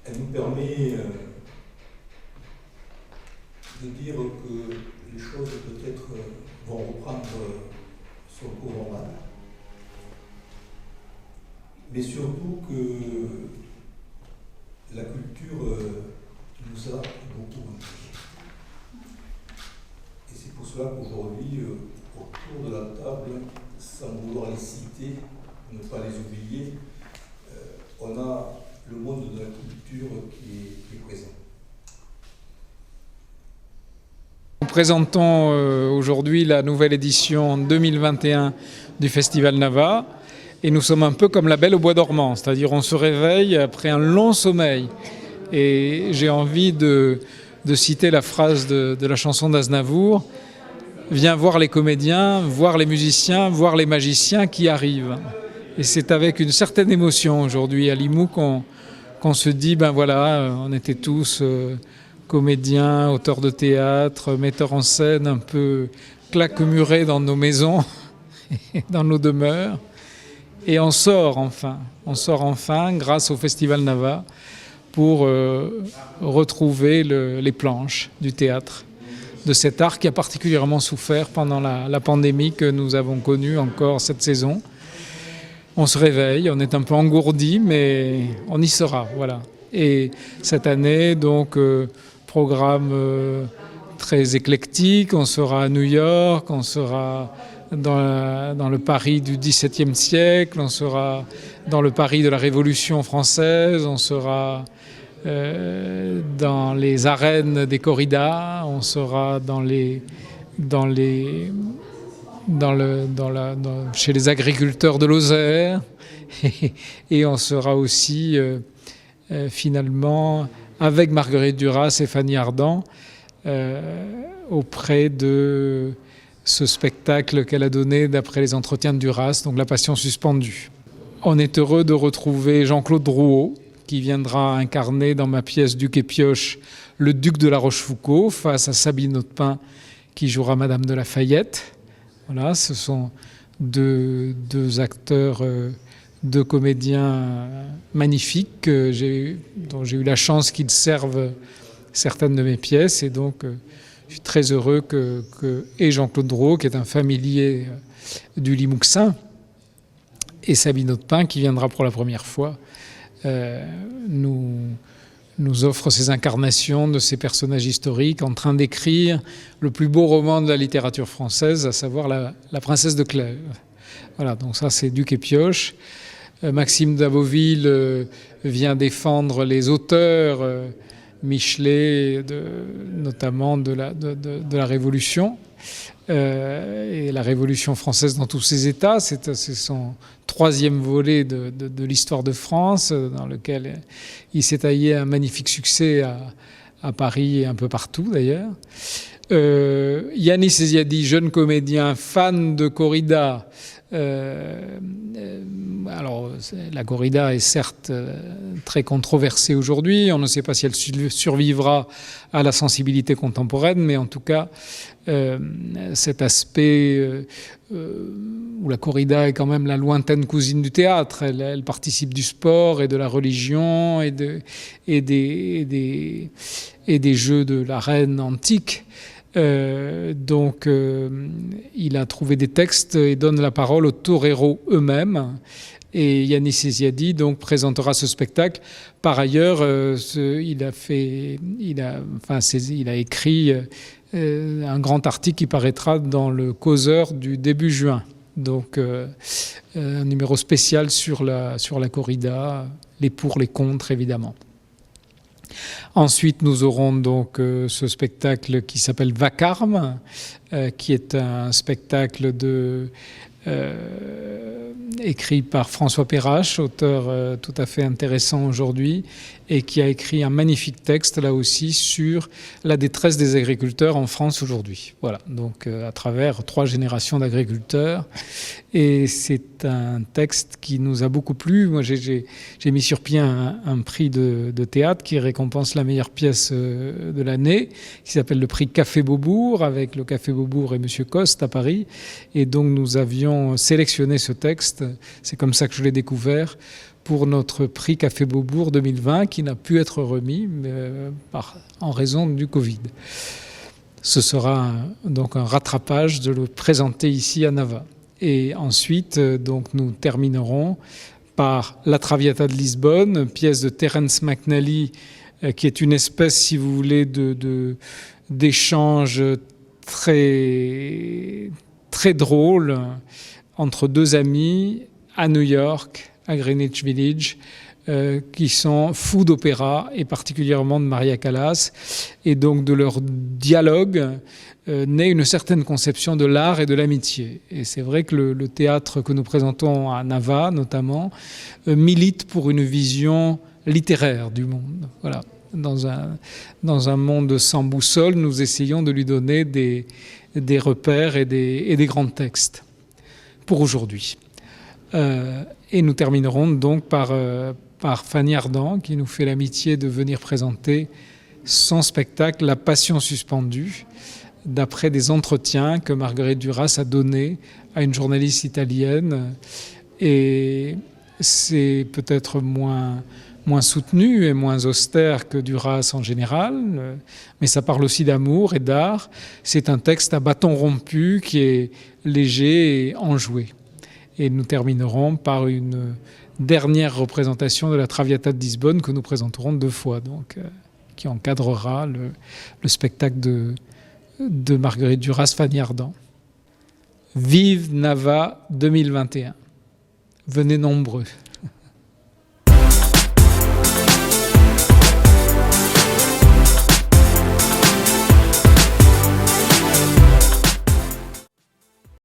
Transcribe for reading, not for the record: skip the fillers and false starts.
Elle nous permet de dire que les choses peut-être vont reprendre son cours normal, mais surtout que la culture nous a beaucoup manqué. Et c'est pour cela qu'aujourd'hui, autour de la table, sans vouloir les citer, ne pas les oublier, on a le monde de la culture qui est présent. Nous présentons aujourd'hui la nouvelle édition 2021 du Festival Nava et nous sommes un peu comme la Belle au bois dormant, c'est-à-dire on se réveille après un long sommeil. Et j'ai envie de citer la phrase de la chanson d'Aznavour: viens voir les comédiens, voir les musiciens, voir les magiciens qui arrivent. Et c'est avec une certaine émotion aujourd'hui à Limoux qu'on se dit, ben voilà, on était tous comédiens, auteurs de théâtre, metteurs en scène, un peu claquemurés dans nos maisons, dans nos demeures. Et on sort enfin grâce au Festival Nava pour retrouver les planches du théâtre, de cet art qui a particulièrement souffert pendant la pandémie que nous avons connue encore cette saison. On se réveille, on est un peu engourdi, mais on y sera, voilà. Et cette année, donc, programme très éclectique. On sera à New York, on sera dans le Paris du XVIIe siècle, on sera dans le Paris de la Révolution française, on sera dans les arènes des corridas, on sera chez les agriculteurs de Lozère et on sera aussi finalement avec Marguerite Duras et Fanny Ardant auprès de ce spectacle qu'elle a donné d'après les entretiens de Duras, donc La Passion suspendue. On est heureux de retrouver Jean-Claude Drouot qui viendra incarner dans ma pièce Duc et Pioche le duc de La Rochefoucauld face à Sabine Audepin qui jouera Madame de Lafayette. Voilà, ce sont deux acteurs, deux comédiens magnifiques dont j'ai eu la chance qu'ils servent certaines de mes pièces. Et donc, je suis très heureux et Jean-Claude Drouot, qui est un familier du Limouxin, et Sabine Audepin, qui viendra pour la première fois, nous offre ces incarnations de ces personnages historiques en train d'écrire le plus beau roman de la littérature française, à savoir La Princesse de Clèves. Voilà, donc ça c'est Duc et Pioche. Maxime Daboville vient défendre les auteurs Michelet, notamment de la Révolution, et la Révolution française dans tous ses états. C'est son troisième volet de l'histoire de France, dans lequel il s'est taillé un magnifique succès à Paris et un peu partout d'ailleurs. Yanis Eziadi, jeune comédien, fan de corrida. Alors, la corrida est certes très controversée aujourd'hui. On ne sait pas si elle survivra à la sensibilité contemporaine, mais en tout cas, cet aspect où la corrida est quand même la lointaine cousine du théâtre. Elle participe du sport et de la religion et des jeux de l'arène antique. Donc, il a trouvé des textes et donne la parole aux toreros eux-mêmes. Et Yanis Eziadi donc présentera ce spectacle. Par ailleurs, il a écrit un grand article qui paraîtra dans le Causeur du début juin. Donc, un numéro spécial sur la corrida, les pour, les contre, évidemment. Ensuite, nous aurons donc ce spectacle qui s'appelle Vacarme, qui est un spectacle écrit par François Perrache, auteur tout à fait intéressant aujourd'hui, et qui a écrit un magnifique texte, là aussi, sur la détresse des agriculteurs en France aujourd'hui. Voilà, donc à travers 3 générations d'agriculteurs. Et c'est un texte qui nous a beaucoup plu. Moi, j'ai mis sur pied un prix de théâtre qui récompense la meilleure pièce de l'année, qui s'appelle le prix Café Beaubourg, avec le Café Beaubourg et Monsieur Coste à Paris. Et donc, nous avions sélectionné ce texte, c'est comme ça que je l'ai découvert, pour notre prix Café Beaubourg 2020 qui n'a pu être remis en raison du Covid. Ce sera donc un rattrapage de le présenter ici à Nava. Et ensuite, donc, nous terminerons par La Traviata de Lisbonne, pièce de Terence McNally, qui est une espèce, si vous voulez, d'échange très, très drôle entre deux amis à New York, à Greenwich Village, qui sont fous d'opéra et particulièrement de Maria Callas. Et donc de leur dialogue naît une certaine conception de l'art et de l'amitié. Et c'est vrai que le théâtre que nous présentons à Nava, notamment, milite pour une vision littéraire du monde. Voilà. Dans un monde sans boussole, nous essayons de lui donner des repères et des grands textes pour aujourd'hui. Et nous terminerons donc par Fanny Ardant, qui nous fait l'amitié de venir présenter son spectacle « La Passion suspendue », d'après des entretiens que Marguerite Duras a donnés à une journaliste italienne. Et c'est peut-être moins soutenu et moins austère que Duras en général, mais ça parle aussi d'amour et d'art. C'est un texte à bâton rompu qui est léger et enjoué. Et nous terminerons par une dernière représentation de la Traviata de Lisbonne que nous présenterons 2 fois, donc, qui encadrera le spectacle de Marguerite Duras, Fanny Ardant. Vive Nava 2021. Venez nombreux.